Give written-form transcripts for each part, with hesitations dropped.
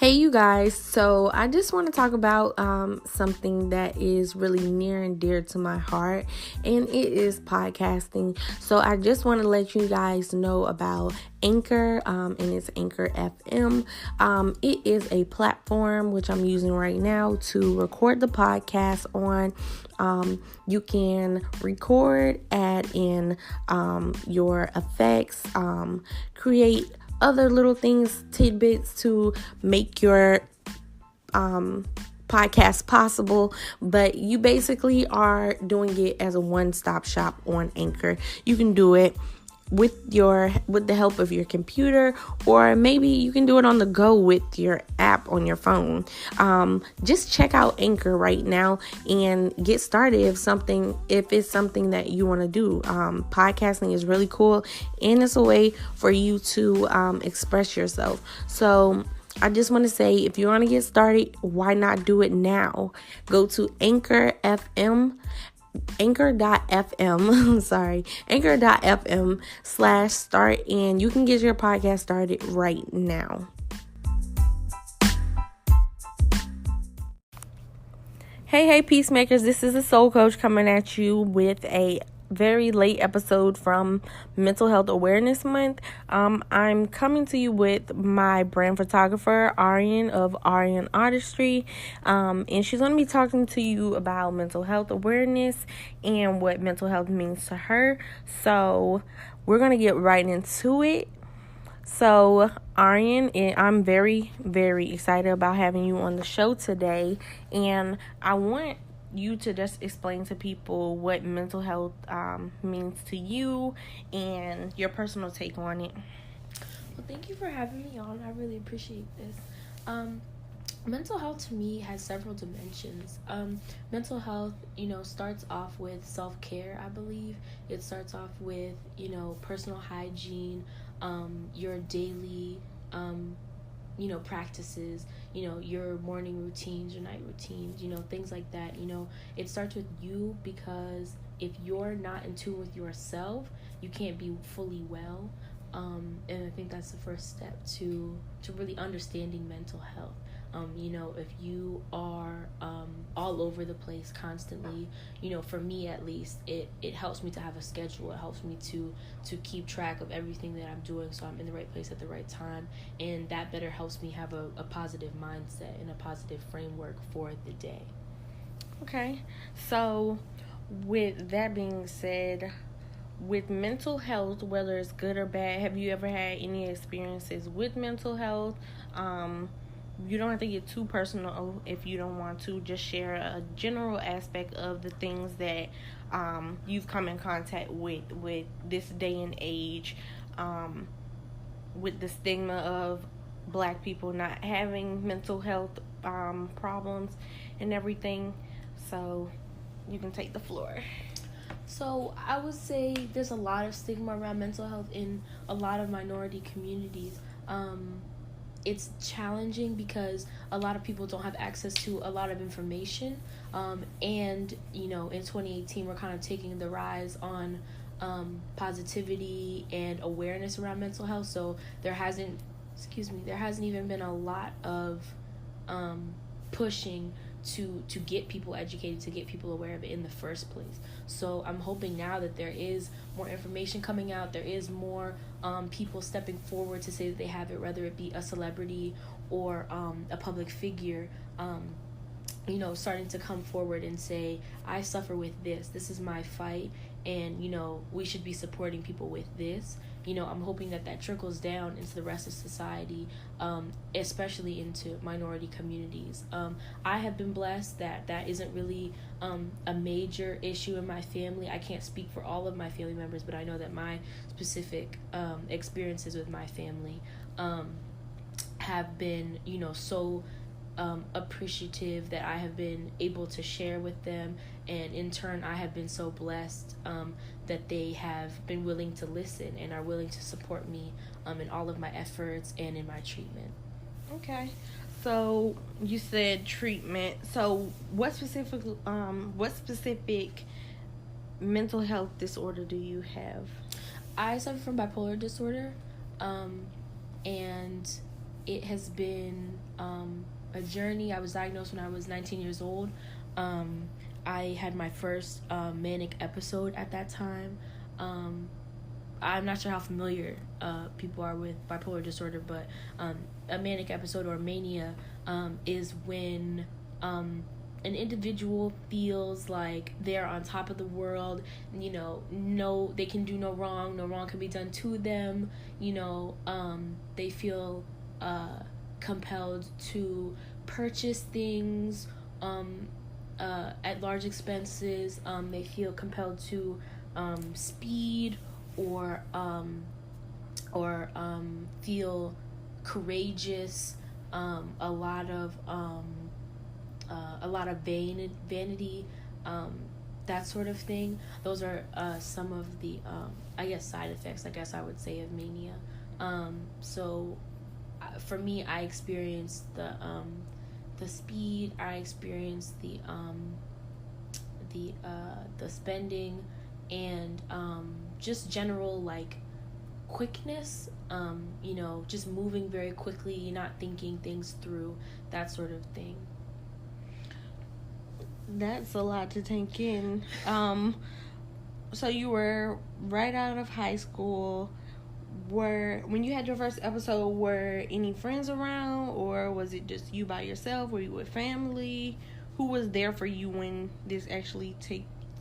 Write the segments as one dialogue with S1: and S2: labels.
S1: Hey, you guys. So I just want to talk about something that is really near and dear to my heart, and it is podcasting. So I just want to let you guys know about Anchor, and it's Anchor FM. It is a platform which I'm using right now to record the podcast on. You can record, add in your effects, create other little things, tidbits to make your podcast possible, but you basically are doing it as a one-stop shop on Anchor. You can do it with the help of your computer, or maybe you can do it on the go with your app on your phone. Just check out Anchor right now and get started if it's something that you want to do. Podcasting is really cool, and it's a way for you to express yourself. So I just want to say, if you want to get started, why not do it now? Go to anchor.fm, anchor.fm/start, and you can get your podcast started right now. Hey, peacemakers, this is the Soul Koach coming at you with a very late episode from Mental Health Awareness Month. I'm coming to you with my brand photographer, Aryan of Aryan Artistry, and she's going to be talking to you about mental health awareness and what mental health means to her. So we're going to get right into it. So, Aryan, I'm very, very excited about having you on the show today, and I want you to just explain to people what mental health means to you and your personal take on it.
S2: Well, thank you for having me on. I really appreciate this. Mental health to me has several dimensions. Mental health, starts off with self-care, I believe. It starts off with, personal hygiene, your daily, practices, your morning routines, your night routines, things like that. It starts with you, because if you're not in tune with yourself, you can't be fully well. And I think that's the first step to really understanding mental health. If you are all over the place constantly, for me at least, it helps me to have a schedule. It helps me to keep track of everything that I'm doing, so I'm in the right place at the right time, and that better helps me have a positive mindset and a positive framework for the day.
S1: Okay, so with that being said, with mental health, whether it's good or bad, have you ever had any experiences with mental health? You don't have to get too personal if you don't want to. Just share a general aspect of the things that you've come in contact with this day and age, with the stigma of Black people not having mental health problems and everything. So you can take the floor.
S2: So I would say there's a lot of stigma around mental health in a lot of minority communities. It's challenging because a lot of people don't have access to a lot of information. And, in 2018, we're kind of taking the rise on positivity and awareness around mental health. So there hasn't even been a lot of pushing to get people educated, to get people aware of it in the first place. So I'm hoping now that there is more information coming out, there is more people stepping forward to say that they have it, whether it be a celebrity or a public figure, starting to come forward and say, I suffer with this is my fight, and we should be supporting people with this. I'm hoping that trickles down into the rest of society, especially into minority communities. I have been blessed that isn't really a major issue in my family. I can't speak for all of my family members, but I know that my specific experiences with my family have been, so appreciative that I have been able to share with them, and in turn I have been so blessed that they have been willing to listen and are willing to support me in all of my efforts and in my treatment.
S1: Okay, so you said treatment. So what specific mental health disorder do you have?
S2: I suffer from bipolar disorder, and it has been a journey. I was diagnosed when I was 19 years old. I had my first manic episode at that time. I'm not sure how familiar people are with bipolar disorder, but a manic episode or mania is when an individual feels like they're on top of the world. No, they can do no wrong can be done to them. They feel compelled to purchase things at large expenses. They feel compelled to speed or feel courageous. A lot of vanity, that sort of thing. Those are some of the side effects, I would say, of mania. So for me, I experienced the speed. I experienced the spending, and just general quickness. Just moving very quickly, not thinking things through, that sort of thing.
S1: That's a lot to take in. So you were right out of high school. When you had your first episode, were any friends around, or was it just you by yourself? Were you with family? Who was there for you when this actually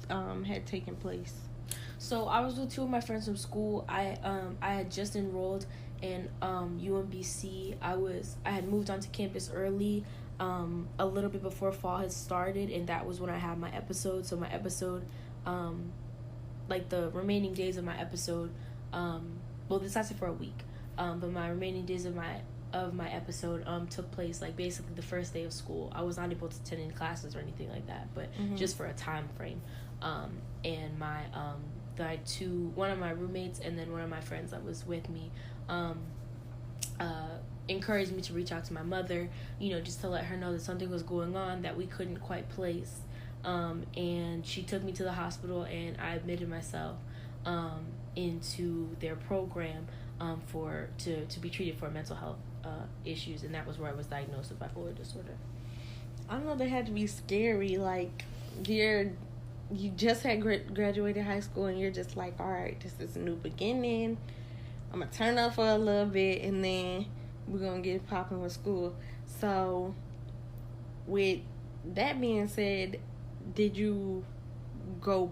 S1: had taken place?
S2: So I was with two of my friends from school. I had just enrolled in UMBC. I had moved onto campus early, a little bit before fall had started, and that was when I had my episode. So my episode, the remaining days of my episode, this lasted for a week, but my remaining days of my episode took place basically the first day of school. I was not able to attend any classes or anything like that, but just for a time frame. And my one of my roommates and then one of my friends that was with me encouraged me to reach out to my mother, just to let her know that something was going on that we couldn't quite place. And she took me to the hospital, and I admitted myself into their program to be treated for mental health issues, and that was where I was diagnosed with bipolar disorder.
S1: I don't know, that had to be scary. You just had graduated high school, and you're just like, all right, this is a new beginning. I'm gonna turn up for a little bit, and then we're gonna get popping with school. So, with that being said, did you go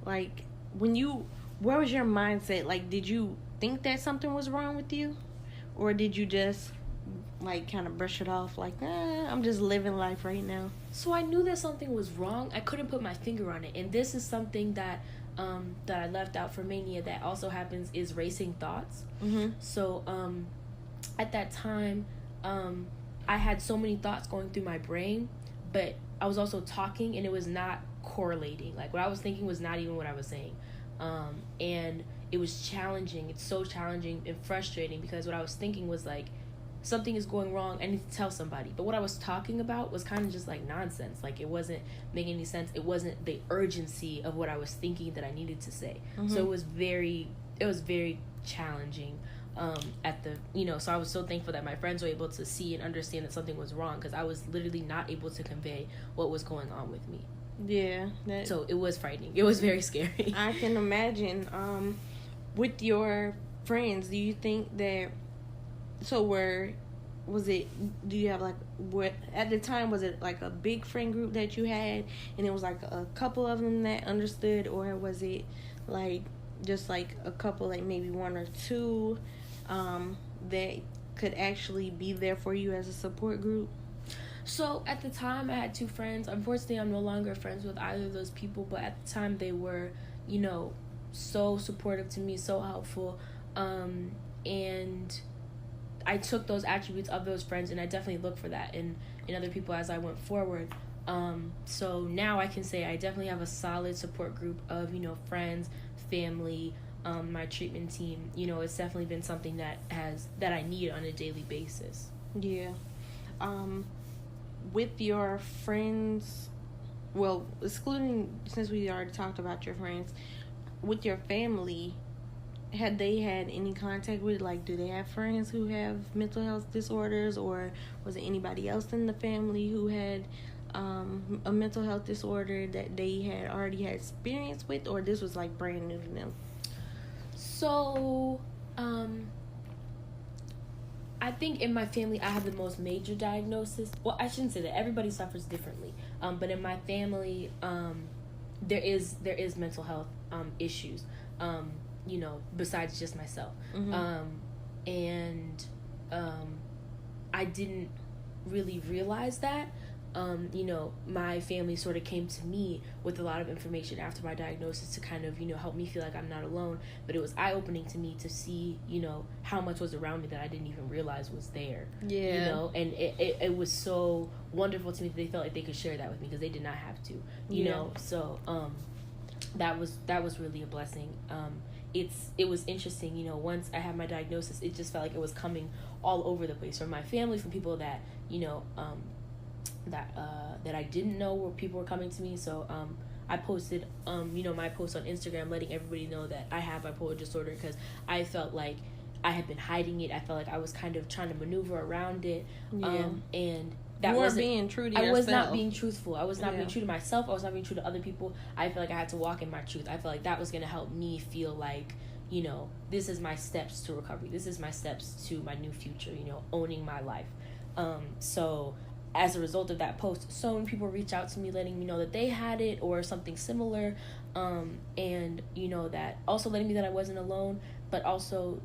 S1: where was your mindset? Did you think that something was wrong with you, or did you just kind of brush it off I'm just living life right now?
S2: So I knew that something was wrong. I couldn't put my finger on it, and this is something that I left out for mania that also happens, is racing thoughts. So at that time, I had so many thoughts going through my brain, but I was also talking, and it was not correlating. What I was thinking was not even what I was saying. And it was challenging. It's so challenging and frustrating, because what I was thinking was something is going wrong, I need to tell somebody. But what I was talking about was kind of just nonsense. It wasn't making any sense. It wasn't the urgency of what I was thinking that I needed to say. So it was very challenging. So I was so thankful that my friends were able to see and understand that something was wrong, because I was literally not able to convey what was going on with me.
S1: Yeah.
S2: So it was frightening. It was very scary.
S1: I can imagine. With your friends, do you think that, do you have at the time, was it a big friend group that you had, and it was a couple of them that understood, or was it just a couple, maybe one or two that could actually be there for you as a support group?
S2: So at the time, I had two friends. Unfortunately, I'm no longer friends with either of those people, but at the time they were, so supportive to me, so helpful. And I took those attributes of those friends, and I definitely looked for that in other people as I went forward. So now I can say I definitely have a solid support group of, friends, family, my treatment team. It's definitely been something that I need on a daily basis.
S1: Yeah. With your friends, excluding, since we already talked about your friends, with your family, had they had any contact with, like, do they have friends who have mental health disorders, or was it anybody else in the family who had a mental health disorder that they had already had experience with, or this was like brand new to them?
S2: So, I think in my family I have the most major diagnosis. Well, I shouldn't say that. Everybody suffers differently. But in my family, there is mental health issues. Besides just myself. And I didn't really realize that. My family sort of came to me with a lot of information after my diagnosis to kind of, help me feel like I'm not alone. But it was eye-opening to me to see, how much was around me that I didn't even realize was there.
S1: Yeah.
S2: And it was so wonderful to me that they felt like they could share that with me, because they did not have to, know. So that was really a blessing. It was interesting, once I had my diagnosis, it just felt like it was coming all over the place from my family, from people that, that I didn't know, where people were coming to me. So I posted my post on Instagram letting everybody know that I have bipolar disorder, because I felt like I had been hiding it. I felt like I was kind of trying to maneuver around it. And that wasn't being true to yourself. I was not being truthful. I was not being true to myself. I was not being true to other people. I feel like I had to walk in my truth. I felt like that was going to help me feel like, this is my steps to recovery. This is my steps to my new future, owning my life. So as a result of that post, so many people reach out to me letting me know that they had it or something similar. And, that also letting me that I wasn't alone, but also,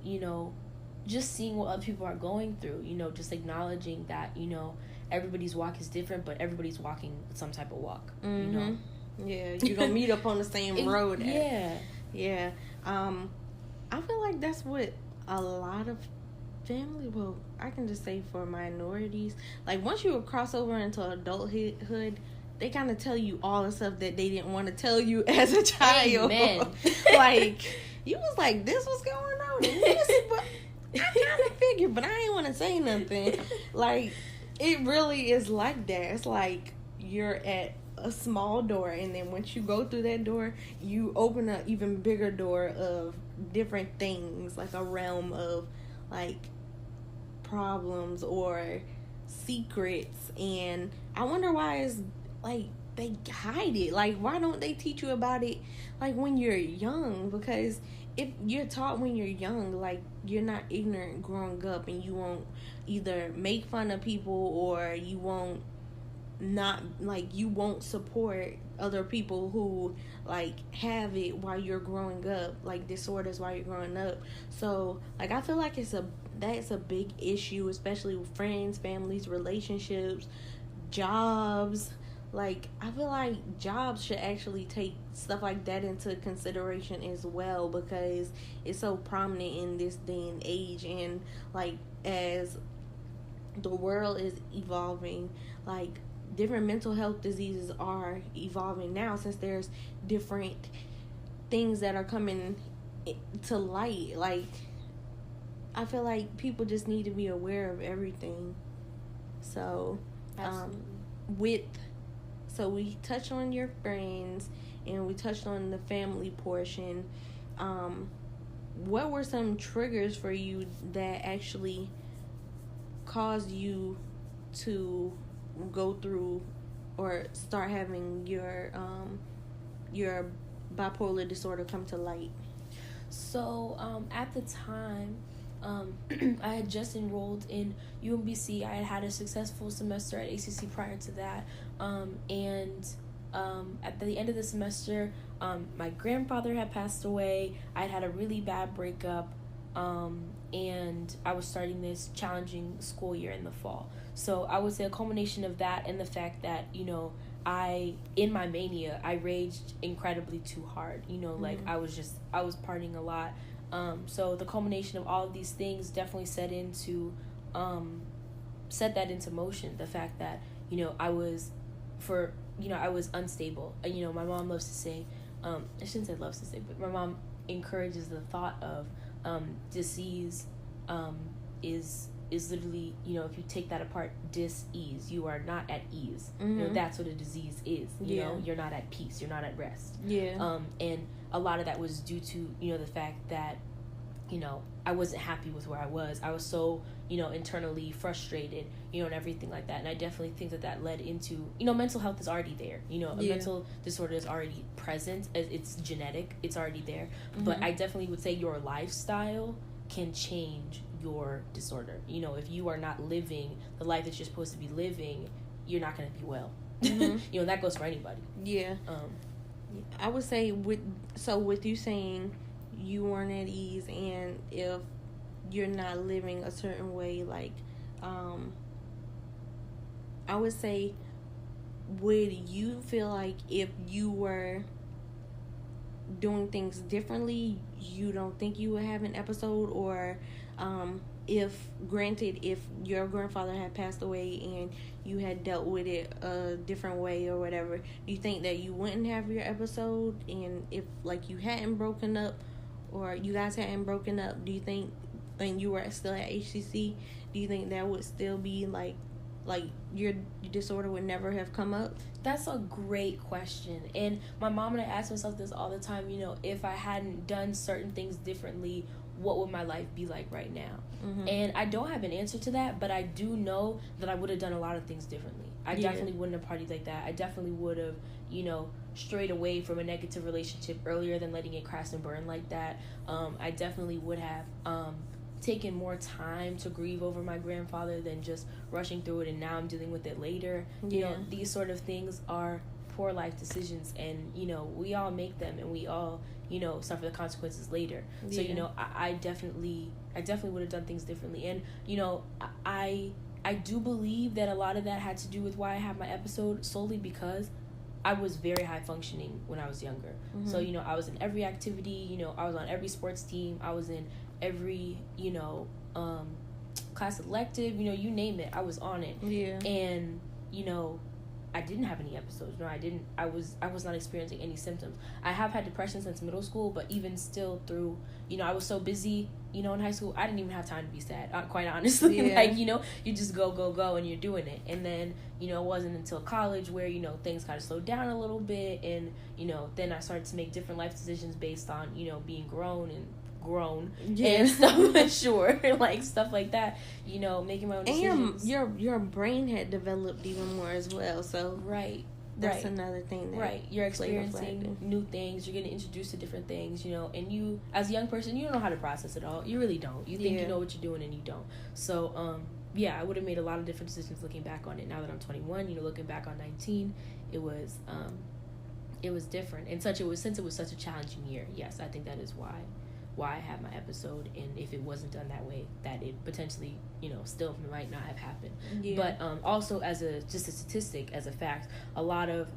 S2: just seeing what other people are going through, just acknowledging that, everybody's walk is different, but everybody's walking some type of walk,
S1: Yeah, you're gonna meet up on the same road. Yeah. I feel like that's what a lot of family, well, I can just say for minorities, like once you cross over into adulthood, they kind of tell you all the stuff that they didn't want to tell you as a child. Amen. Like, you was like, this was going on, and this is what I kind of figured, but I ain't want to say nothing. Like, it really is like that. It's like you're at a small door, and then once you go through that door, you open an even bigger door of different things, like a realm of like problems or secrets. And I wonder why it's like they hide it. Like, why don't they teach you about it like when you're young? Because if you're taught when you're young, like, you're not ignorant growing up, and you won't either make fun of people, or you won't support other people who like have it while you're growing up, like disorders while you're growing up. So like I feel like that's a big issue, especially with friends, families, relationships, jobs. Like, I feel like jobs should actually take stuff like that into consideration as well, because it's so prominent in this day and age. And like, as the world is evolving, like, different mental health diseases are evolving now, since there's different things that are coming to light. Like, I feel like people just need to be aware of everything. So so we touched on your friends, and we touched on the family portion. What were some triggers for you that actually caused you to go through or start having your bipolar disorder come to light?
S2: So at the time, I had just enrolled in UMBC. I had a successful semester at ACC prior to that, and at the end of the semester, my grandfather had passed away. I had a really bad breakup, and I was starting this challenging school year in the fall. So I would say a culmination of that, and the fact that, in my mania, I raged incredibly too hard. Like, I was partying a lot. So the culmination of all of these things definitely set that into motion. The fact that, I was unstable. My mom loves to say, I shouldn't say loves to say, but my mom encourages the thought of disease is literally, if you take that apart, dis-ease. You are not at ease. That's what a disease is. You're not at peace. You're not at rest. And a lot of that was due to, the fact that I wasn't happy with where I was. I was so, internally frustrated, and everything like that. And I definitely think that led into, mental health is already there. A mental disorder is already present. It's genetic. It's already there. Mm-hmm. But I definitely would say your lifestyle can change your disorder. If you are not living the life that you're supposed to be living, you're not going to be well. Mm-hmm. That goes for anybody.
S1: Yeah. I would say with you saying you weren't at ease, and if you're not living a certain way, like, I would say, would you feel like if you were doing things differently, you don't think you would have an episode? Or if your grandfather had passed away and you had dealt with it a different way or whatever, do you think that you wouldn't have your episode? And if, like, you hadn't broken up, or you guys hadn't broken up, do you think when you were still at HCC, do you think that would still be like your disorder would never have come up?
S2: That's a great question. And my mom and I ask myself this all the time, if I hadn't done certain things differently, what would my life be like right now? Mm-hmm. And I don't have an answer to that, but I do know that I would have done a lot of things differently. I definitely wouldn't have partied like that. I definitely would have, strayed away from a negative relationship earlier than letting it crash and burn like that. I definitely would have taken more time to grieve over my grandfather than just rushing through it, and now I'm dealing with it later. These sort of things are poor life decisions, and we all make them, and we all suffer the consequences later. So I definitely would have done things differently. And I do believe that a lot of that had to do with why I had my episode, solely because I was very high functioning when I was younger. Mm-hmm. So I was in every activity, I was on every sports team, I was in every class elective, you name it, I was on it. And I didn't have any episodes. No, I didn't. I was not experiencing any symptoms. I have had depression since middle school, but even still through, I was so busy, in high school, I didn't even have time to be sad, quite honestly. Like, you just go, and you're doing it. And then, it wasn't until college where, things kind of slowed down a little bit. And, then I started to make different life decisions based on, being grown and stuff. Sure. Like, stuff like that, making my own decisions.
S1: And your brain had developed even more as well, so that's another thing that
S2: you're experiencing new things, you're getting introduced to different things, and you, as a young person, you don't know how to process it all. You really don't. You think you know what you're doing, and you don't. So I would have made a lot of different decisions looking back on it. Now that I'm 21, looking back on 19, it was different. And since it was such a challenging year, yes, I think that is why I had my episode. And if it wasn't done that way, that it potentially, still might not have happened. But also as a statistic, as a fact, a lot of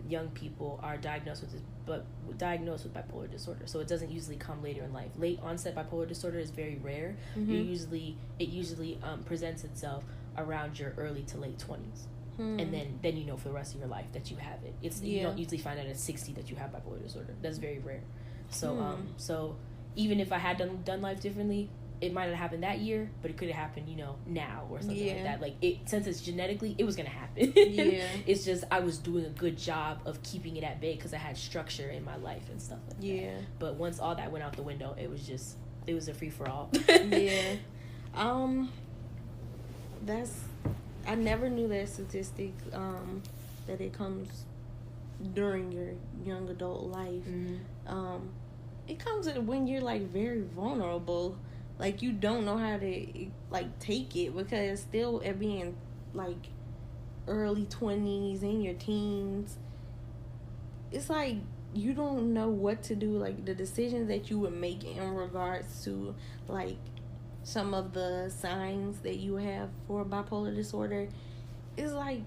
S2: young people are diagnosed with bipolar disorder. So it doesn't usually come later in life. Late onset bipolar disorder is very rare. Mm-hmm. It usually presents itself around your early to late 20s. And then for the rest of your life that you have it. You don't usually find out at 60 that you have bipolar disorder. That's very rare. So so even if I had done life differently, it might not have happened that year, but it could have happened, now or something like that. Like, since it's genetically, it was gonna happen. It's just I was doing a good job of keeping it at bay because I had structure in my life and stuff like that. But once all that went out the window, it was a free for all.
S1: I never knew that statistic, that it comes during your young adult life. Mm-hmm. It comes when you're, like, very vulnerable. Like, you don't know how to, like, take it, because still at being, like, early 20s, in your teens, it's like you don't know what to do. Like, the decisions that you would make in regards to, like, some of the signs that you have for bipolar disorder, is like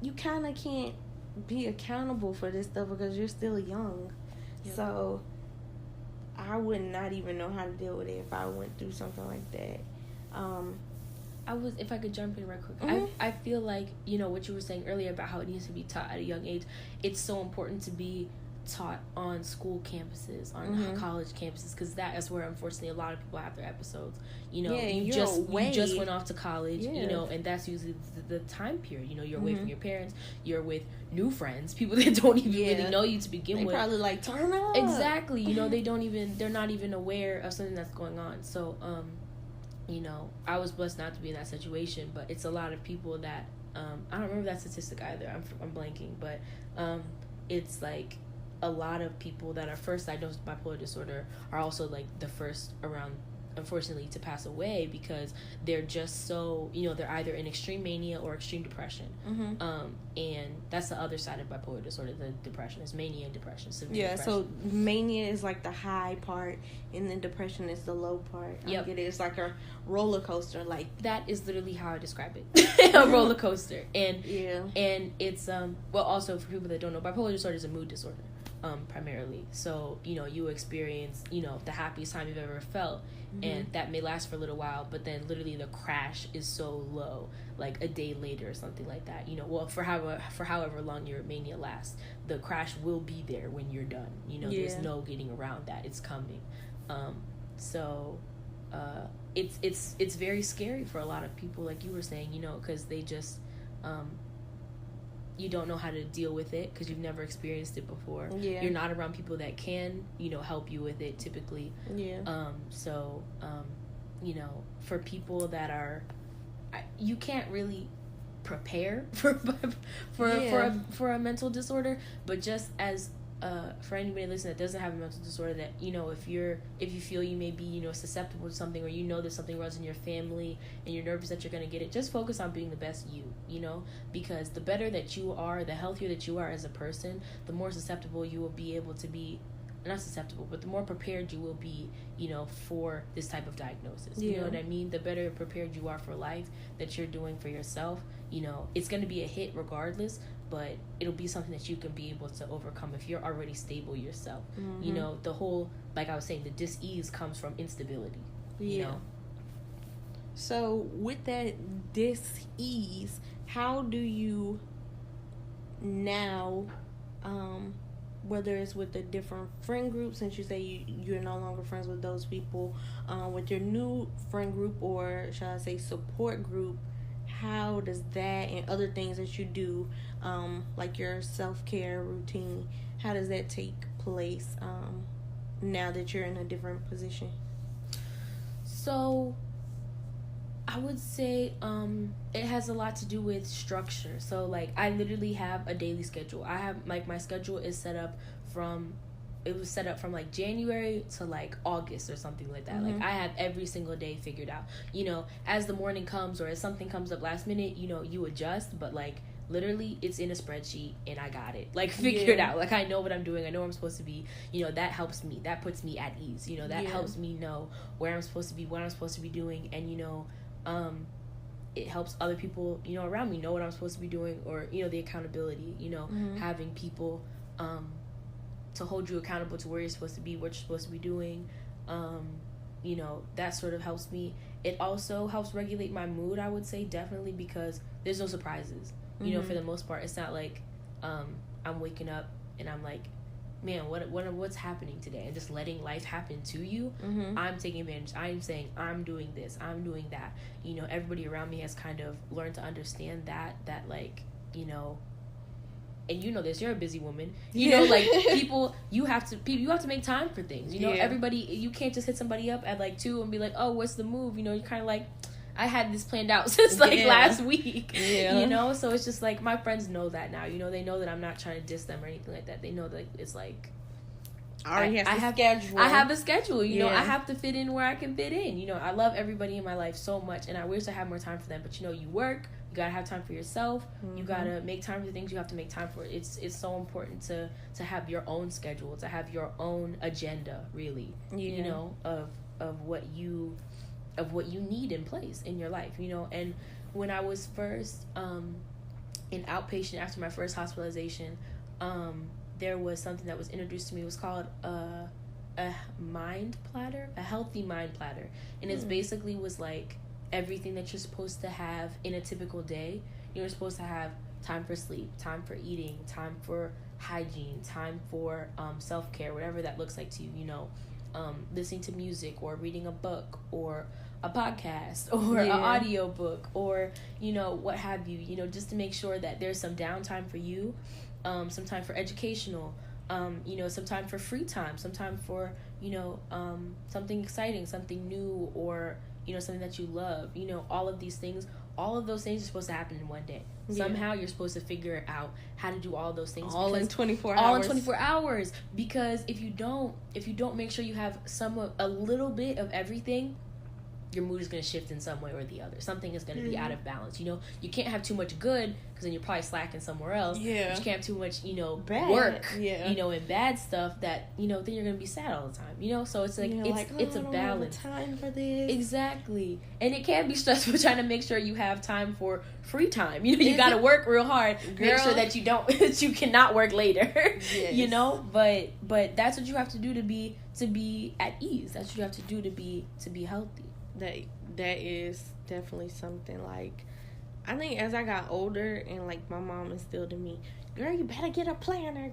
S1: you kind of can't be accountable for this stuff because you're still young. So I would not even know how to deal with it if I went through something like that.
S2: If I could jump in real quick,
S1: mm-hmm.
S2: I feel like, what you were saying earlier about how it needs to be taught at a young age, it's so important to be taught on school campuses, on college campuses, because that is where unfortunately a lot of people have their episodes. You just went off to college, and that's usually the time period. You're away from your parents, you're with new friends, people that don't even really know you to begin with.
S1: They probably like, turn up.
S2: Exactly. They're not even aware of something that's going on. So I was blessed not to be in that situation, but it's a lot of people that I don't remember that statistic either. I'm blanking, but it's like a lot of people that are first diagnosed with bipolar disorder are also like the first around, unfortunately, to pass away, because they're just so, they're either in extreme mania or extreme depression. And that's the other side of bipolar disorder. The depression is mania and depression, severe depression.
S1: So mania is like the high part, and then depression is the low part.
S2: Yep.
S1: It's like a roller coaster. Like,
S2: that is literally how I describe it. A roller coaster. And it's also for people that don't know, bipolar disorder is a mood disorder. Primarily. So, you experience, the happiest time you've ever felt, and that may last for a little while, but then literally the crash is so low, like a day later or something like that. For however long your mania lasts, the crash will be there when you're done. There's no getting around that. It's coming. It's very scary for a lot of people, like you were saying, because they just you don't know how to deal with it because you've never experienced it before. You're not around people that can help you with it typically. For people that are, you can't really prepare for a mental disorder, but just as for anybody listening that doesn't have a mental disorder, that if you feel you may be susceptible to something, or there's something runs in your family and you're nervous that you're going to get it, just focus on being the best you, because the better that you are, the healthier that you are as a person, the more susceptible you will be able to be, not susceptible, but the more prepared you will be, for this type of diagnosis. You know what I mean? The better prepared you are for life that you're doing for yourself, it's going to be a hit regardless, but it'll be something that you can be able to overcome if you're already stable yourself. The whole, like I was saying, the dis-ease comes from instability.
S1: So with that dis-ease, how do you now, whether it's with the different friend groups, since you say you're no longer friends with those people, with your new friend group, or shall I say support group, how does that and other things that you do, like your self-care routine, how does that take place now that you're in a different position?
S2: So I would say it has a lot to do with structure. So like I literally have a daily schedule. I have like my schedule is set up from like January to like August or something like that. Like I have every single day figured out. As the morning comes or as something comes up last minute, you adjust, but like literally it's in a spreadsheet and I got it like figured out. Like I know what I'm doing, I know where I'm supposed to be. That helps me, that puts me at ease. That helps me know where I'm supposed to be, what I'm supposed to be doing, and it helps other people around me know what I'm supposed to be doing, or the accountability, having people to hold you accountable to where you're supposed to be, what you're supposed to be doing. That sort of helps me. It also helps regulate my mood, I would say, definitely, because there's no surprises. For the most part, it's not like I'm waking up and I'm like, man, what's happening today, and just letting life happen to you. I'm taking advantage. I'm saying I'm doing this, I'm doing that. Everybody around me has kind of learned to understand that like, and this, you're a busy woman. Like people, you have to make time for things. Everybody, you can't just hit somebody up at like 2 and be like, oh, what's the move? You're kind of like, I had this planned out since like last week. So it's just like my friends know that now. They know that I'm not trying to diss them or anything like that. They know that it's like I have a schedule. I have to fit in where I can fit in. I love everybody in my life so much, and I wish I had more time for them. But you work. You gotta have time for yourself. You gotta make time for the things you have to make time for. It's so important to have your own schedule, to have your own agenda, really. Of what you need in place in your life. And when I was first in outpatient after my first hospitalization, there was something that was introduced to me. It was called a mind platter, a healthy mind platter, and it's basically was like everything that you're supposed to have in a typical day. You're supposed to have time for sleep, time for eating, time for hygiene, time for self-care, whatever that looks like to you, listening to music or reading a book or a podcast or an audio book or, what have you, just to make sure that there's some downtime for you, some time for educational, some time for free time, some time for, something exciting, something new, or, something that you love, all of these things. All of those things are supposed to happen in one day. Somehow you're supposed to figure out how to do all those things.
S1: All in 24 hours.
S2: All in 24 hours. Because if you don't make sure you have a little bit of everything, your mood is going to shift in some way or the other. Something is going to be out of balance. You can't have too much good, because then you're probably slacking somewhere else.
S1: Yeah.
S2: But you can't have too much,
S1: bad.
S2: Work,
S1: yeah.
S2: And bad stuff that, then you're going to be sad all the time, So it's like, it's a balance.
S1: I don't have time for this.
S2: Exactly. And it can be stressful trying to make sure you have time for free time. You got to work real hard. Girl. Make sure that that you cannot work later. Yes. But that's what you have to do to be at ease. That's what you have to do to be healthy.
S1: That is definitely something. Like, I think as I got older, and like my mom instilled in me, girl, you better get a planner,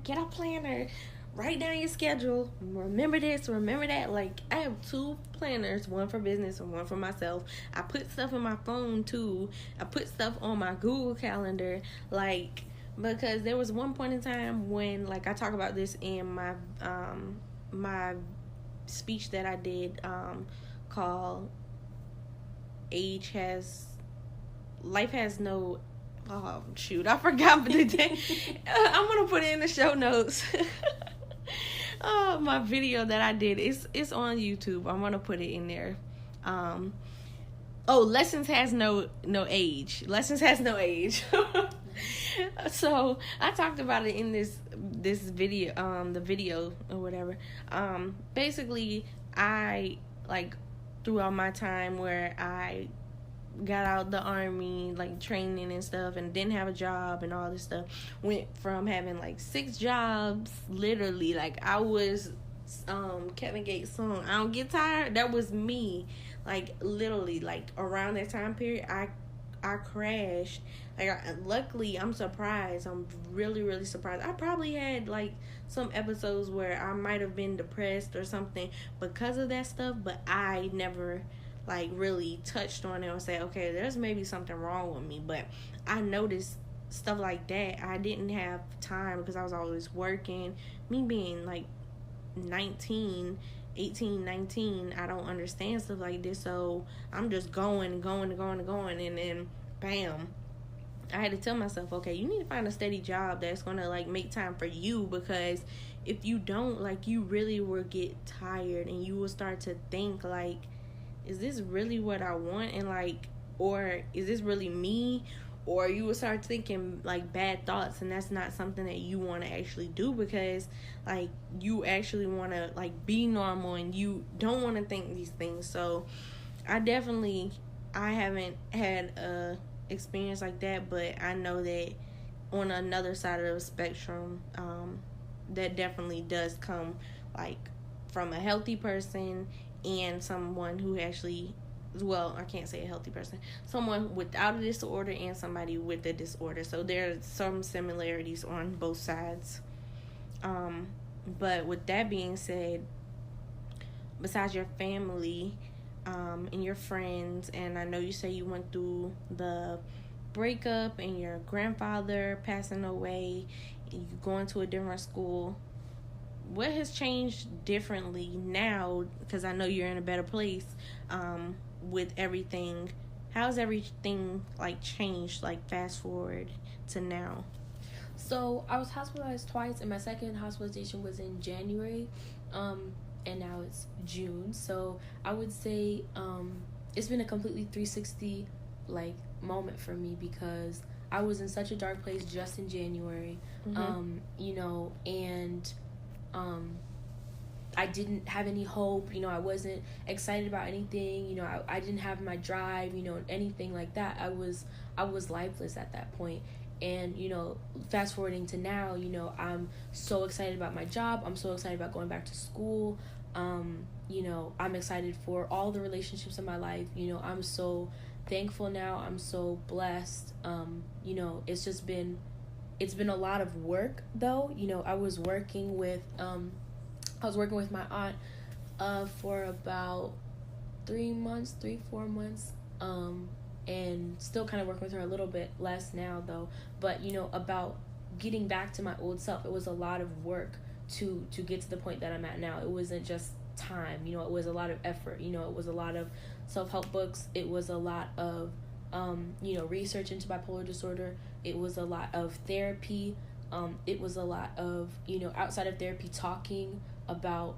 S1: write down your schedule, remember this, remember that. Like, I have 2 planners, one for business and one for myself. I put stuff in my phone too. I put stuff on my Google Calendar, like, because there was one point in time when, like, I talk about this in my my speech that I did called Life Has No, oh shoot, I forgot the day. I'm gonna put it in the show notes. My video that I did, it's on YouTube. I'm gonna put it in there. Lessons has no age. Lessons has no age. So I talked about it in this video, the video or whatever. Basically, I, like, throughout my time where I got out the army, like training and stuff, and didn't have a job and all this stuff, went from having like 6 jobs, literally, like I was Kevin Gates' song, I Don't Get Tired, that was me. Like, literally, like around that time period, I crashed. Like, luckily, I'm surprised. I'm really, really surprised. I probably had like some episodes where I might have been depressed or something because of that stuff, but I never like really touched on it or say, okay, there's maybe something wrong with me. But I noticed stuff like that. I didn't have time because I was always working. Me being like 18, 19, I don't understand stuff like this, so I'm just going, and then bam, I had to tell myself, okay, you need to find a steady job that's gonna like make time for you, because if you don't, like, you really will get tired and you will start to think like, is this really what I want? And like, or is this really me? Or you will start thinking like bad thoughts, and that's not something that you want to actually do, because like you actually want to like be normal and you don't want to think these things. So I haven't had a experience like that, but I know that on another side of the spectrum, that definitely does come like from a healthy person and someone who actually, well, I can't say a healthy person, someone without a disorder and somebody with a disorder. So there's some similarities on both sides. But with that being said, besides your family and your friends, and I know you say you went through the breakup and your grandfather passing away and you going to a different school, what has changed differently now? Because I know you're in a better place with everything. How's everything like changed, like fast forward to now?
S2: So I was hospitalized twice, and my second hospitalization was in January, and now it's June. So I would say it's been a completely 360 like moment for me, because I was in such a dark place just in January, and I didn't have any hope, I wasn't excited about anything, I didn't have my drive, anything like that. I was lifeless at that point. And, fast forwarding to now, I'm so excited about my job. I'm so excited about going back to school. I'm excited for all the relationships in my life. I'm so thankful now. I'm so blessed. It's it's been a lot of work, though. I was working with my aunt for about 4 months, and still kind of working with her a little bit less now, though. But about getting back to my old self, it was a lot of work to get to the point that I'm at now. It wasn't just time, it was a lot of effort. It was a lot of self-help books. It was a lot of research into bipolar disorder. It was a lot of therapy. It was a lot of outside of therapy, talking about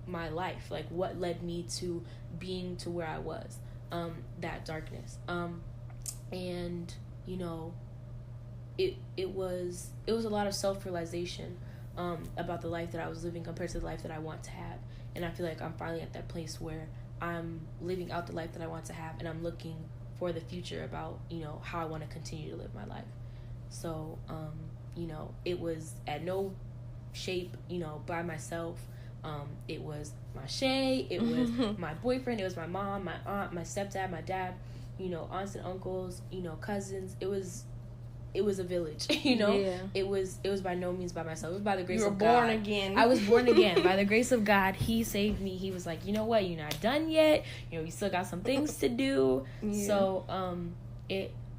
S2: my life, like what led me to being to where I was, that darkness, and it was a lot of self-realization about the life that I was living compared to the life that I want to have. And I feel like I'm finally at that place where I'm living out the life that I want to have, and I'm looking for the future about how I want to continue to live my life. So it was at no shape by myself. It was my Shay, it was my boyfriend, it was my mom, my aunt, my stepdad, my dad, aunts and uncles, cousins. It was a village,
S1: Yeah.
S2: It was by no means by myself. It was by the grace of God.
S1: You were born again.
S2: I was born again by the grace of God. He saved me. He was like, you know what, you're not done yet. You still got some things to do. Yeah. So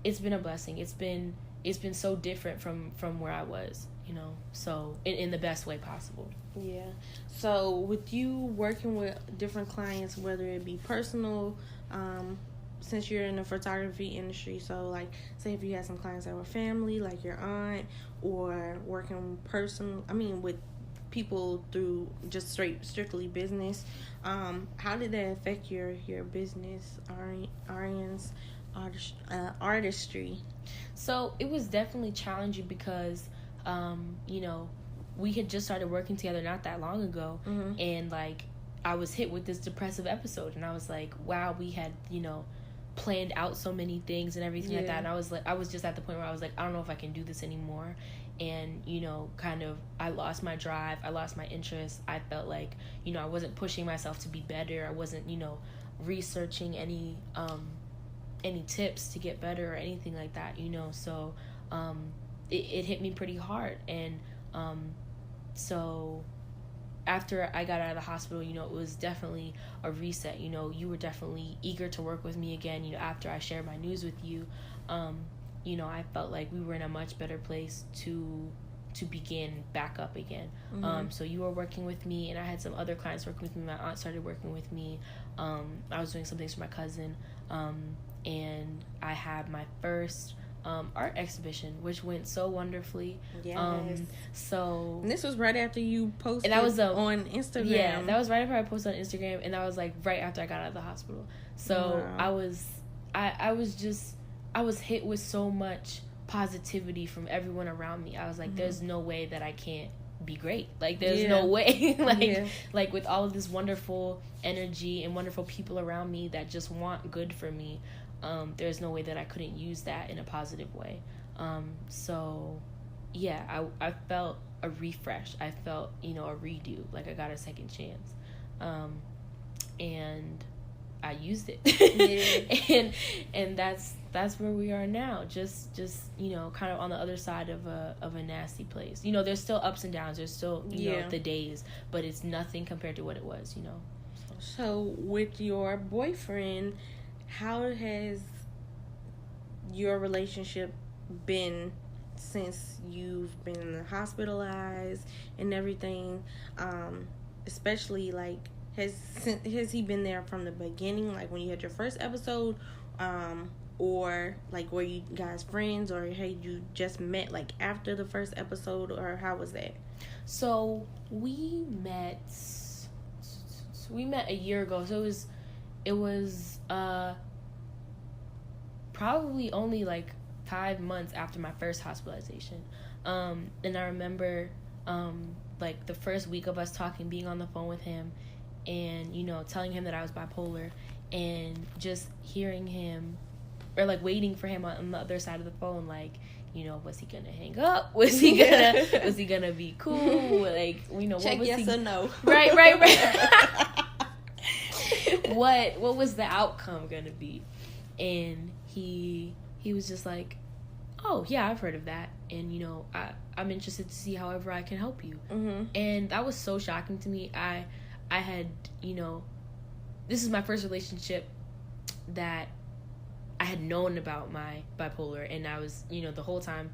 S2: it's been a blessing. It's been so different from where I was, so in the best way possible.
S1: Yeah. So with you working with different clients, whether it be personal, since you're in the photography industry, so like say if you had some clients that were family, like your aunt, or working with people through just strictly business, how did that affect your business, artistry?
S2: So it was definitely challenging because we had just started working together not that long ago, mm-hmm. and like I was hit with this depressive episode, and I was like, wow, we had planned out so many things and everything like that, and I was just at the point where I was like, I don't know if I can do this anymore. And kind of I lost my drive, I lost my interest. I felt like I wasn't pushing myself to be better. I wasn't researching any tips to get better or anything like that, so it hit me pretty hard. And so after I got out of the hospital, it was definitely a reset. You were definitely eager to work with me again. After I shared my news with you, I felt like we were in a much better place to begin back up again. Mm-hmm. So you were working with me, and I had some other clients working with me. My aunt started working with me. I was doing some things for my cousin, and I had my first art exhibition, which went so wonderfully. Yes.
S1: And this was right after you posted,
S2: and that was
S1: on Instagram.
S2: Yeah, that was right after I posted on Instagram, and that was like right after I got out of the hospital. So wow. I was hit with so much positivity from everyone around me. I was like, mm-hmm. there's no way that I can't be great. Like there's no way. Like with all of this wonderful energy and wonderful people around me that just want good for me. There's no way that I couldn't use that in a positive way. So yeah, I felt a refresh. I felt, a redo, like I got a second chance. And I used it. Yeah. and that's where we are now. Just kind of on the other side of a nasty place. There's still ups and downs. There's still, the days, but it's nothing compared to what it was,
S1: So with your boyfriend, how has your relationship been since you've been hospitalized and everything? Especially like, has he been there from the beginning, like when you had your first episode, or like were you guys friends, or had you just met like after the first episode, or how was that?
S2: So we met a year ago. So it was probably only like 5 months after my first hospitalization. And I remember like the first week of us talking, being on the phone with him, and telling him that I was bipolar, and just hearing him, or like waiting for him on the other side of the phone, like, was he gonna hang up? Was he gonna be cool? Like,
S1: check
S2: what was
S1: yes or no.
S2: Right. what was the outcome gonna be? And he was just like, oh yeah, I've heard of that, and I'm interested to see however I can help you. And that was so shocking to me. I had, this is my first relationship that I had known about my bipolar, and I was, the whole time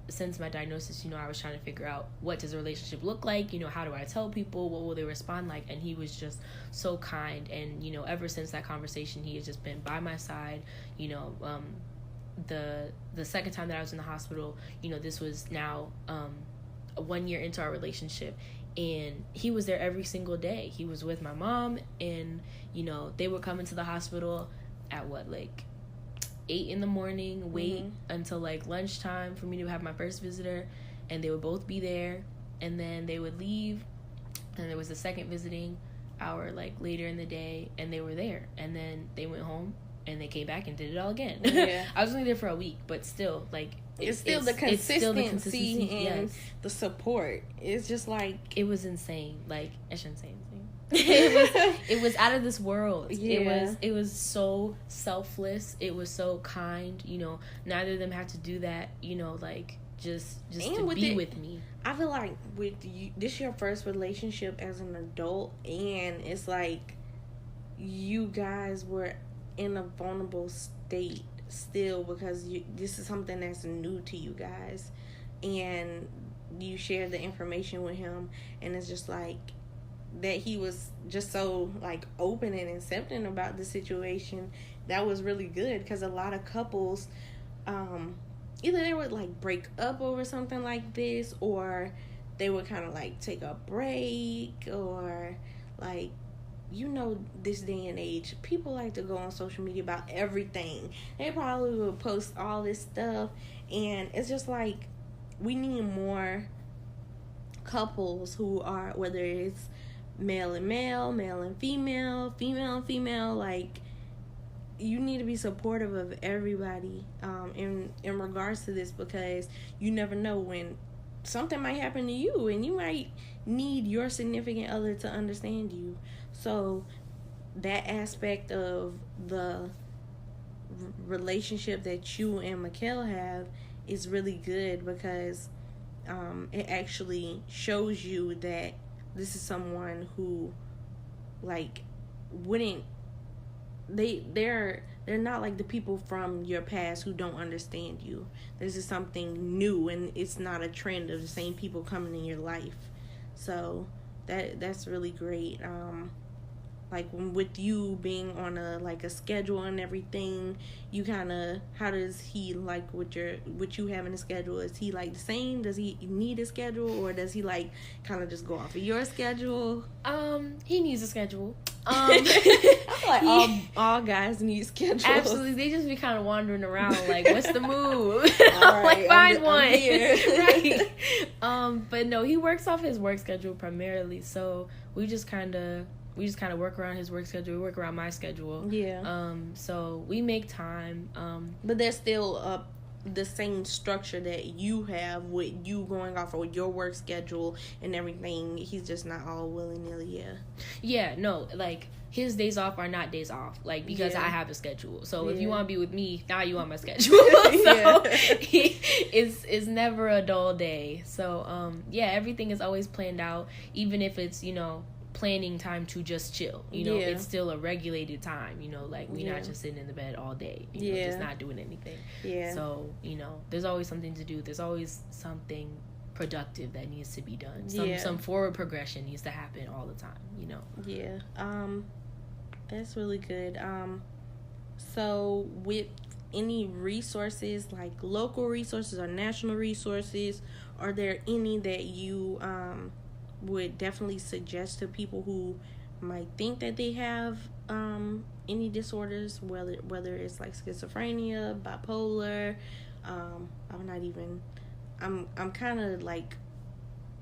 S2: since my diagnosis, I was trying to figure out, what does a relationship look like? How do I tell people? What will they respond like? And he was just so kind. And, ever since that conversation, he has just been by my side. The second time that I was in the hospital, this was now 1 year into our relationship. And he was there every single day. He was with my mom, and, they would come into the hospital at 8 in the morning, wait until lunchtime for me to have my first visitor, and they would both be there, and then they would leave, and there was a second visiting hour later in the day, and they were there, and then they went home and they came back and did it all again. I was only there for a week, but still
S1: it's still the consistency and the support. It's just
S2: it was insane. I shouldn't say anything. it was out of this world. It was so selfless. It was so kind. Neither of them had to do that. Just to be with me.
S1: I feel like with you, this is your first relationship as an adult, and it's you guys were in a vulnerable state still, because this is something that's new to you guys, and you shared the information with him, and it's just that he was just so open and accepting about the situation. That was really good, because a lot of couples either they would break up over something like this, or they would kind of take a break, or this day and age, people like to go on social media about everything. They probably will post all this stuff, and it's just we need more couples who are, whether it's male and male, male and female, female and female, you need to be supportive of everybody in regards to this, because you never know when something might happen to you, and you might need your significant other to understand you. So that aspect of the relationship that you and Mikhail have is really good, because it actually shows you that this is someone who wouldn't, they're not the people from your past who don't understand you. This is something new, and it's not a trend of the same people coming in your life. So that's really great. With you being on a schedule and everything, you kind of, how does he what you having a schedule? Is he the same? Does he need a schedule, or does he kind of just go off of your schedule?
S2: He needs a schedule.
S1: I feel all guys need schedules.
S2: Absolutely, they just be kind of wandering around what's the move? Right, find one. Right. But no, he works off his work schedule primarily, so we just kind of work around his work schedule. We work around my schedule. Yeah. So we make time.
S1: But there's still the same structure that you have with you going off of your work schedule and everything. He's just not all willy-nilly. Yeah.
S2: Yeah. No. His days off are not days off. Because I have a schedule. So if you want to be with me, now you on my schedule. So it's never a dull day. So everything is always planned out, even if it's planning time to just chill, it's still a regulated time, we're not just sitting in the bed all day, just not doing anything. So there's always something to do. There's always something productive that needs to be done. Some forward progression needs to happen all the time.
S1: That's really good. So with any resources, local resources or national resources, are there any that you would definitely suggest to people who might think that they have any disorders, whether it's schizophrenia, bipolar? I'm kind of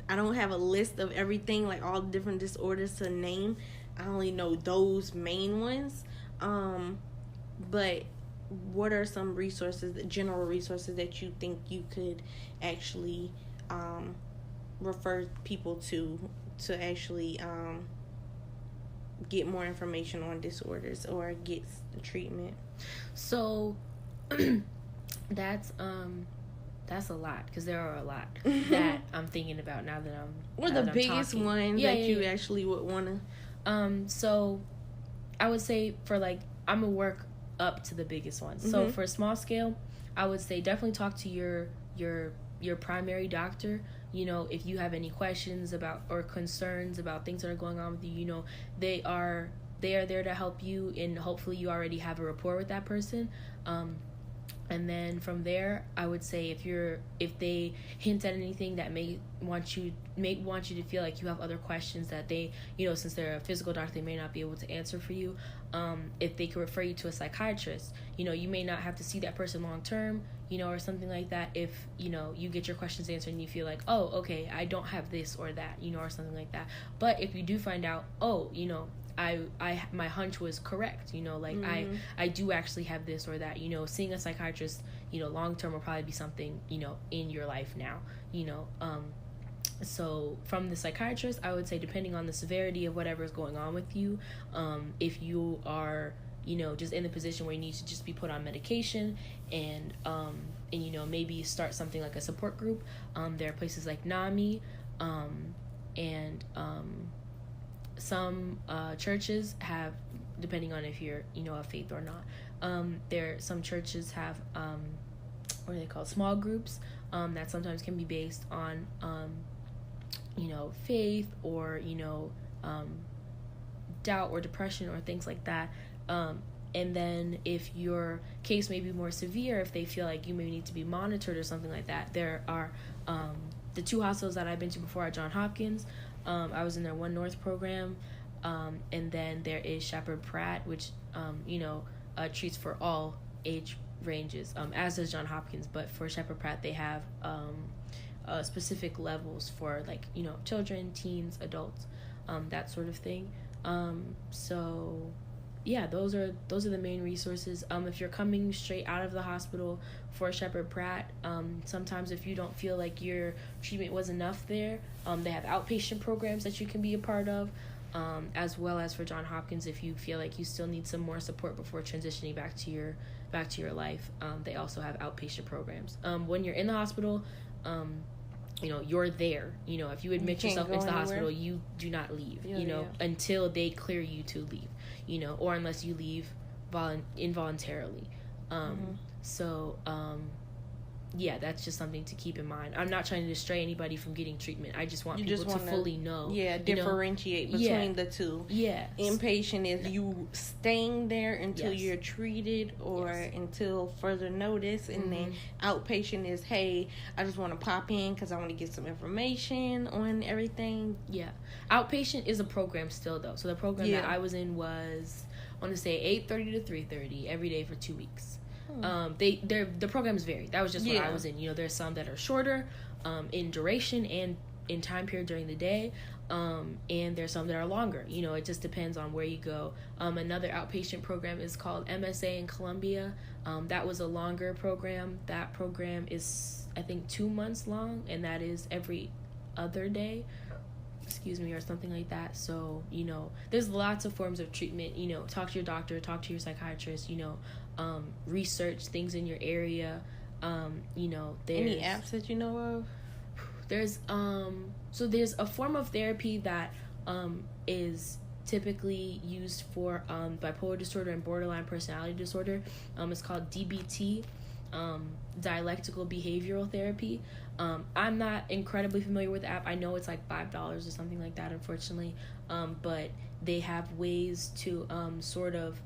S1: I don't have a list of everything, all the different disorders to name. I only know those main ones. But what are some resources, general resources, that you think you could actually refer people to actually get more information on disorders or get treatment?
S2: So that's That's a lot, because there are a lot that I'm thinking about now that I'm.
S1: What are the biggest ones that you actually would want
S2: to? So, I would say for like, I'm gonna work up to the biggest ones. Mm-hmm. So for small scale, I would say definitely talk to your primary doctor. You know, if you have any questions about or concerns about things that are going on with you, you know, they are there to help you, and hopefully you already have a rapport with that person. And then from there, I would say if they hint at anything that may want you to feel like you have other questions that they, you know, since they're a physical doctor, they may not be able to answer for you. If they could refer you to a psychiatrist, you know, you may not have to see that person long term, you know, or something like that. If, you know, you get your questions answered and you feel like, oh, okay, I don't have this or that, you know, or something like that. But if you do find out, oh, you know, my hunch was correct, you know, like I do actually have this or that, you know, seeing a psychiatrist, you know, long term will probably be something, you know, in your life now, you know. So from the psychiatrist, I would say, depending on the severity of whatever is going on with you, if you are, you know, just in the position where you need to just be put on medication and you know, maybe start something like a support group, there are places like NAMI, and some churches have, depending on if you're, you know, of faith or not, some churches have what are they called, small groups, that sometimes can be based on you know, faith or, you know, doubt or depression or things like that. And then if your case may be more severe, if they feel like you may need to be monitored or something like that, there are the two hospitals that I've been to before are Johns Hopkins. I was in their One North program, and then there is Shepherd Pratt, which you know, treats for all age ranges, as does Johns Hopkins. But for Shepherd Pratt, they have specific levels for, like, you know, children, teens, adults, that sort of thing. So yeah, those are the main resources. If you're coming straight out of the hospital for Shepherd Pratt, sometimes if you don't feel like your treatment was enough there, they have outpatient programs that you can be a part of, as well as for Johns Hopkins, if you feel like you still need some more support before transitioning back to your life, they also have outpatient programs. When you're in the hospital, you know, you're there. You know, if you admit yourself into the hospital, you do not leave, you know, until they clear you to leave, you know, or unless you leave involuntarily. So, yeah, that's just something to keep in mind. I'm not trying to stray anybody from getting treatment. I just want people to fully know.
S1: Yeah, differentiate between the two.
S2: Yeah.
S1: Inpatient is you staying there until you're treated or until further notice. And then outpatient is, hey, I just want to pop in because I want to get some information on everything.
S2: Yeah. Outpatient is a program still, though. So the program that I was in was, I want to say 8:30 to 3:30 every day for 2 weeks. The programs vary. That was just what I was in. You know, there's some that are shorter in duration and in time period during the day, and there's some that are longer. You know, it just depends on where you go. Another outpatient program is called MSA in Columbia. That was a longer program. That program is, I think, 2 months long, and that is every other day, or something like that. So, you know, there's lots of forms of treatment. You know, talk to your doctor, talk to your psychiatrist, you know, research things in your area. You know, there's
S1: any apps that you know of?
S2: There's there's a form of therapy that is typically used for bipolar disorder and borderline personality disorder. It's called DBT, dialectical behavioral therapy. I'm not incredibly familiar with the app. I know it's like $5 or something like that, unfortunately. But they have ways to sort of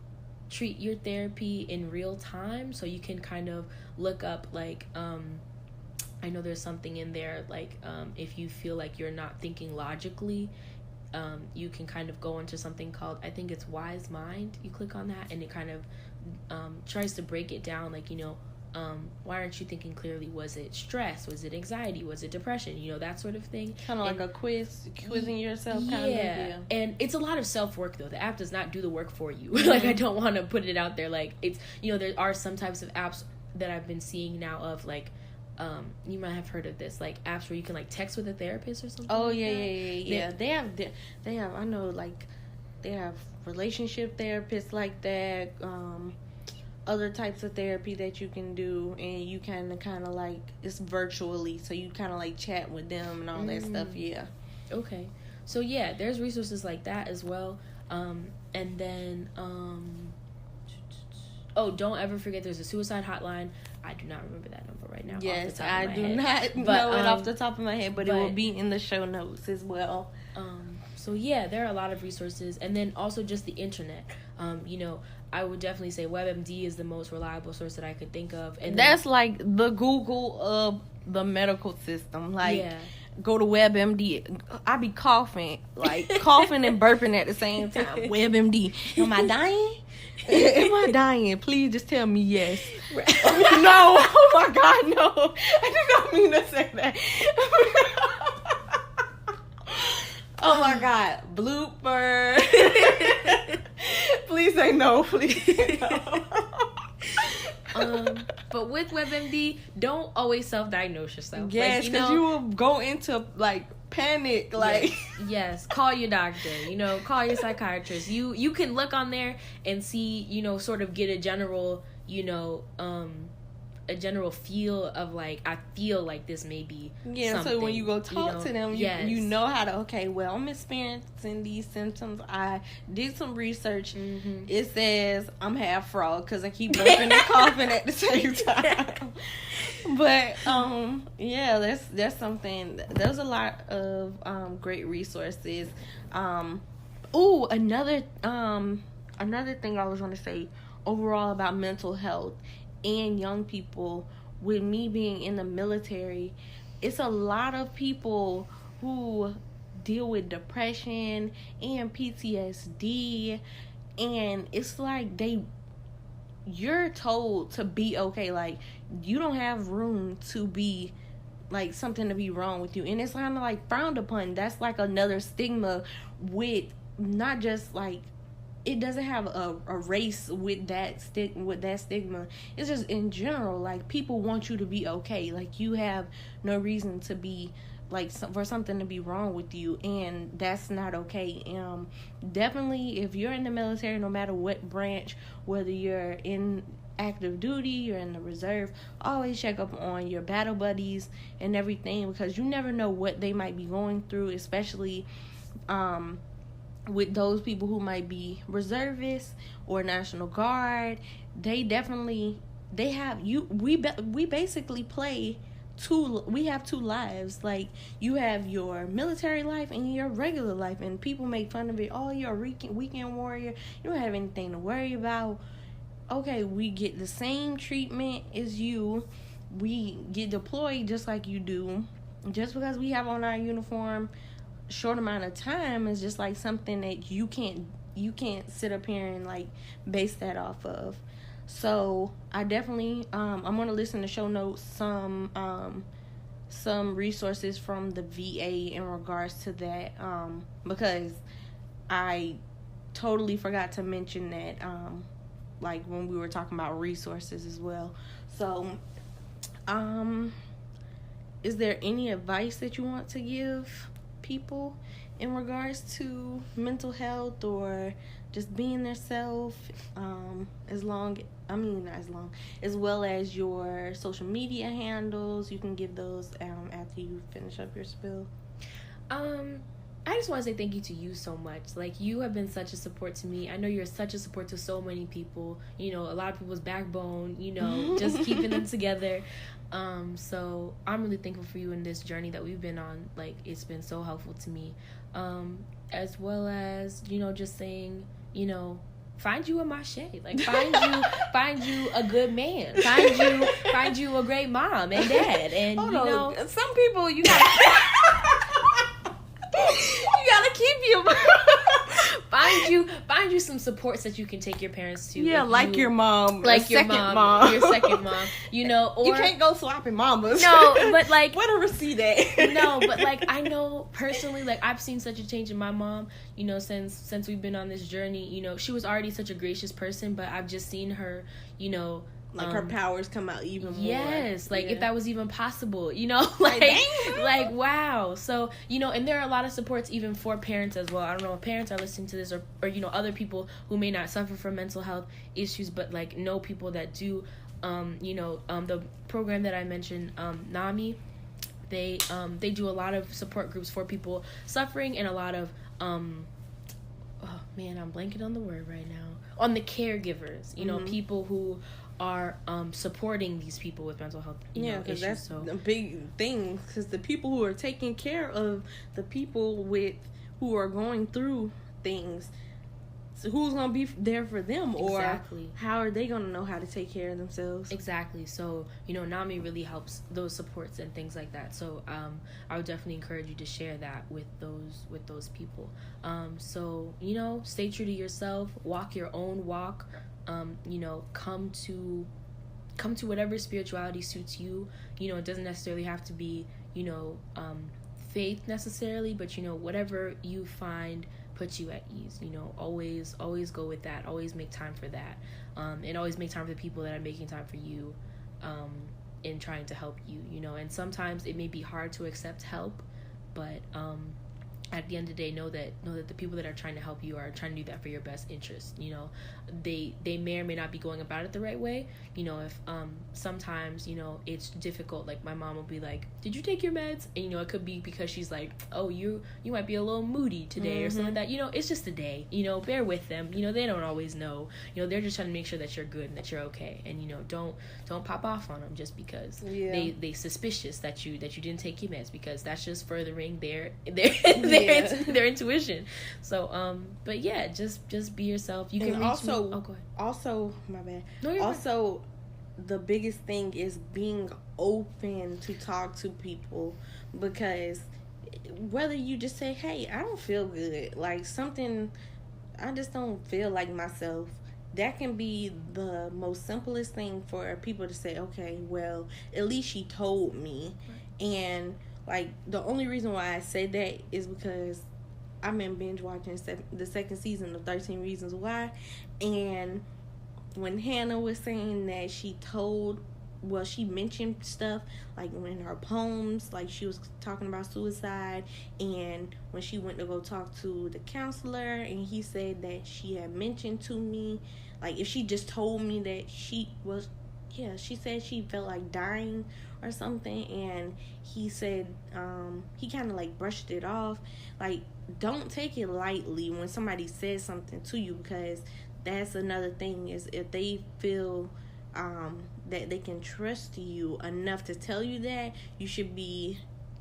S2: treat your therapy in real time, so you can kind of look up, like, I know there's something in there, like, if you feel like you're not thinking logically, you can kind of go into something called, I think it's Wise Mind. You click on that and it kind of tries to break it down, like, you know, why aren't you thinking clearly? Was it stress? Was it anxiety? Was it depression? You know, that sort of thing.
S1: Kind of like a quizzing yourself kind of.
S2: Yeah. And it's a lot of self-work, though. The app does not do the work for you. Like, I don't want to put it out there. Like, it's, you know, there are some types of apps that I've been seeing now of, like, you might have heard of this, like, apps where you can, like, text with a therapist or something.
S1: Oh, like yeah. They have, I know, like, they have relationship therapists like that. other types of therapy that you can do, and you kind of like, it's virtually, so you kind of like chat with them and all that stuff. Yeah.
S2: Okay. So yeah, there's resources like that as well. And then don't ever forget there's a suicide hotline. I do not remember that number right now.
S1: Yes, I do not know it off the top of my head, but it will be in the show notes as well.
S2: So yeah, there are a lot of resources, and then also just the internet. I would definitely say WebMD is the most reliable source that I could think of, and
S1: that's like the Google of the medical system. Like, go to WebMD. I be coughing and burping at the same time. WebMD. Am I dying? Am I dying? Please just tell me yes. No. Oh my God, no. I did not mean to say that. Oh my God. Blooper. Please say no. Please say no.
S2: But with WebMD, don't always self-diagnose yourself.
S1: Yes, because you will go into like panic. Like,
S2: yes, call your doctor. Call your psychiatrist. You can look on there and see. Sort of get a general. A general feel of like, I feel like this may be something.
S1: So when you go talk to them, you know how to, okay, well, I'm experiencing these symptoms. I did some research. It says I'm half frog because I keep burping and coughing at the same time. But that's something. There's a lot of great resources. Another thing I was going to say overall about mental health and young people, with me being in the military, it's a lot of people who deal with depression and PTSD, and it's like you're told to be okay. Like, you don't have room to be like something to be wrong with you, and it's kind of like frowned upon. That's like another stigma with not just like, it doesn't have a race with that stigma. It's just in general, like, people want you to be okay. Like, you have no reason to be like, for something to be wrong with you, and that's not okay. Definitely, if you're in the military, no matter what branch, whether you're in active duty, you're in the reserve, always check up on your battle buddies and everything, because you never know what they might be going through, especially with those people who might be reservists or National Guard. We basically we have two lives. Like, you have your military life and your regular life, and people make fun of it. Oh, you're a weekend warrior, you don't have anything to worry about. Okay, we get the same treatment as you. We get deployed just like you do. Just because we have on our uniform short amount of time is just like something that you can't sit up here and like base that off of. So I definitely I'm gonna listen to show notes, some resources from the VA in regards to that, because I totally forgot to mention that like when we were talking about resources as well. So is there any advice that you want to give people in regards to mental health or just being their self, as well as your social media handles? You can give those after you finish up your spill.
S2: I just want to say thank you to you so much. Like, you have been such a support to me. I know you're such a support to so many people. A lot of people's backbone, just keeping them together. So I'm really thankful for you in this journey that we've been on. Like, it's been so helpful to me. As well as, just saying, find you a mache. Like, find you a good man. Find you a great mom and dad. And,
S1: some people, you gotta keep your
S2: find you some supports that you can take your parents to.
S1: Yeah, like your mom,
S2: like your mom, your second mom. Or
S1: you can't go swapping mamas.
S2: No, but like,
S1: where to receive that?
S2: No, but like, I know personally, like, I've seen such a change in my mom. Since we've been on this journey. She was already such a gracious person, but I've just seen her,
S1: Like, her powers come out even more.
S2: Yes, like, if that was even possible, you know? Like, wow. So, you know, and there are a lot of supports even for parents as well. I don't know if parents are listening to this or you know, other people who may not suffer from mental health issues, but, like, know people that do. You know, the program that I mentioned, NAMI, they do a lot of support groups for people suffering, and a lot of, oh, man, I'm blanking on the word right now. On the caregivers, you know, people who are supporting these people with mental health issues.
S1: Because that's a big thing, because the people who are taking care of the people who are going through things, so who's going to be there for them?
S2: Exactly.
S1: Or how are they going to know how to take care of themselves?
S2: Exactly. So, you know, NAMI really helps those supports and things like that. So I would definitely encourage you to share that with those people. So, you know, stay true to yourself, walk your own walk, you know, come to whatever spirituality suits you. You know, it doesn't necessarily have to be, you know, faith necessarily, but, you know, whatever you find puts you at ease. You know, always go with that. Always make time for that, and always make time for the people that are making time for you, in trying to help you. You know, and sometimes it may be hard to accept help, but at the end of the day, know that the people that are trying to help you are trying to do that for your best interest. You know, they may or may not be going about it the right way. You know, if sometimes, you know, it's difficult. Like, my mom will be like, "Did you take your meds?" And, you know, it could be because she's like, "Oh, you might be a little moody today," or something like that. You know, it's just a day. You know, bear with them. You know, they don't always know. You know, they're just trying to make sure that you're good and that you're okay. And, you know, don't pop off on them just because they suspicious that you didn't take your meds, because that's just furthering their intuition. So but yeah, just be yourself. You can
S1: also
S2: reach me. Oh, go ahead.
S1: Also, my bad.
S2: No,
S1: also, the biggest thing is being open to talk to people, because whether you just say, "Hey, I don't feel good," like something, I just don't feel like myself, that can be the most simplest thing for people to say, "Okay, well, at least she told me." Right. And, like, the only reason why I say that is because I'm in binge watching the second season of 13 Reasons Why, and when Hannah was saying that she mentioned stuff, like, in her poems, like, she was talking about suicide, and when she went to go talk to the counselor, and he said that she had mentioned to me, like, if she just told me that she said she felt like dying or something, and he said, he kind of, like, brushed it off. Like, don't take it lightly when somebody says something to you, because that's another thing, is if they feel that they can trust you enough to tell you that, you should be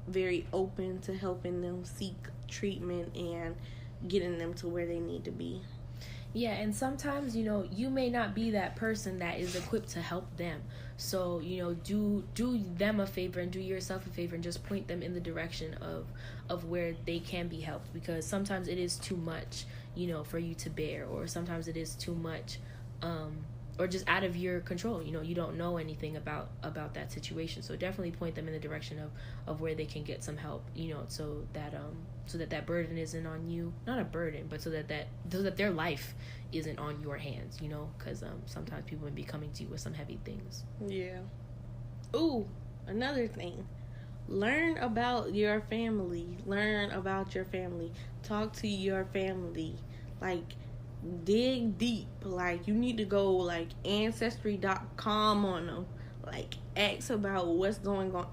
S1: very open to helping them seek treatment and getting them to where they need to be.
S2: Yeah, and sometimes, you know, you may not be that person that is equipped to help them. So, you know, do them a favor and do yourself a favor and just point them in the direction of where they can be helped, because sometimes it is too much, you know, for you to bear, or sometimes it is too much or just out of your control. You know, you don't know anything about that situation. So definitely point them in the direction of where they can get some help, you know, so that burden isn't on you. Not a burden, but so that their life isn't on your hands, you know, because sometimes people may be coming to you with some heavy things.
S1: Yeah. Ooh, another thing. Learn about your family. Talk to your family. Like, dig deep. Like, you need to go, like, ancestry.com on them. Like, ask about what's going on.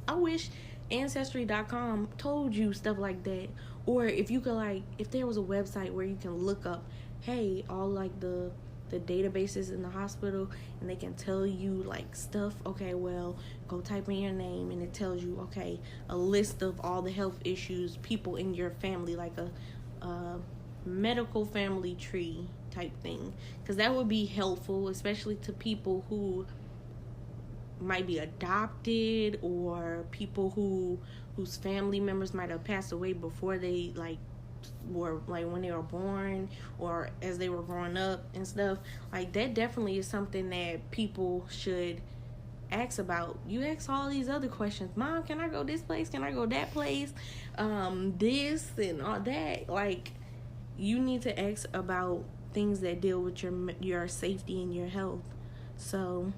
S1: I wish ancestry.com told you stuff like that. Or if you could, like, if there was a website where you can look up, hey, all, like, the databases in the hospital, and they can tell you, like, stuff. Okay, well, go type in your name, and it tells you, okay, a list of all the health issues, people in your family, like a medical family tree type thing, because that would be helpful, especially to people who might be adopted, or people whose family members might have passed away before they, like, were, like, when they were born, or as they were growing up and stuff. Like, that definitely is something that people should ask about. You ask all these other questions. Mom, can I go this place? Can I go that place? This and all that. Like, you need to ask about things that deal with your safety and your health. So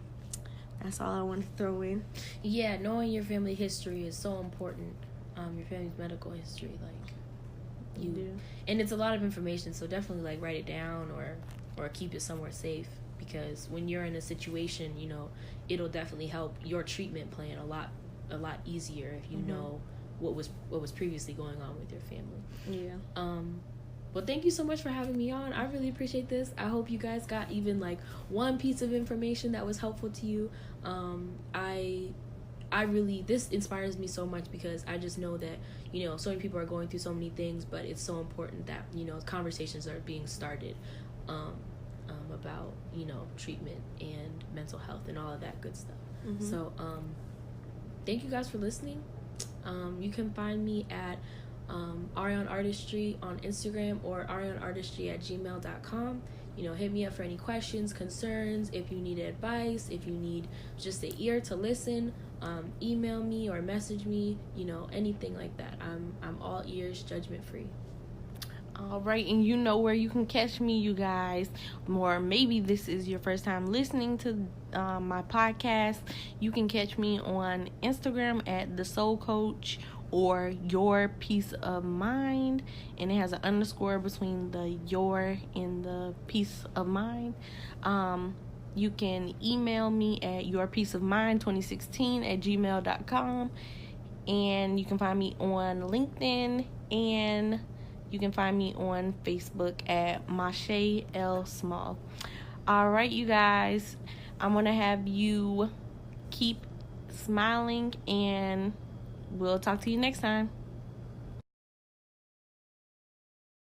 S1: that's all I want to throw in.
S2: Yeah, knowing your family history is so important. Your family's medical history, like and it's a lot of information. So definitely like write it down or keep it somewhere safe, because when you're in a situation, you know, it'll definitely help your treatment plan a lot easier if you know what was previously going on with your family.
S1: Yeah.
S2: Well, thank you so much for having me on. I really appreciate this. I hope you guys got even like one piece of information that was helpful to you. I really, this inspires me so much, because I just know that, you know, so many people are going through so many things, but it's so important that, you know, conversations are being started about, you know, treatment and mental health and all of that good stuff. So thank you guys for listening. You can find me at Arion Artistry on Instagram or arionartistry@gmail.com. You know, hit me up for any questions, concerns, if you need advice, if you need just an ear to listen, email me or message me, you know, anything like that. I'm all ears, judgment free.
S1: All right, and you know where you can catch me, you guys. Or maybe this is your first time listening to my podcast. You can catch me on Instagram at the Soul Koach or Your Peace of Mind, and it has an underscore between the your and the peace of mind. You can email me at yourpeaceofmind2016@gmail.com, and you can find me on LinkedIn, and you can find me on Facebook at Mashe L. Small. All right, you guys, I'm going to have you keep smiling, and we'll talk to you next time.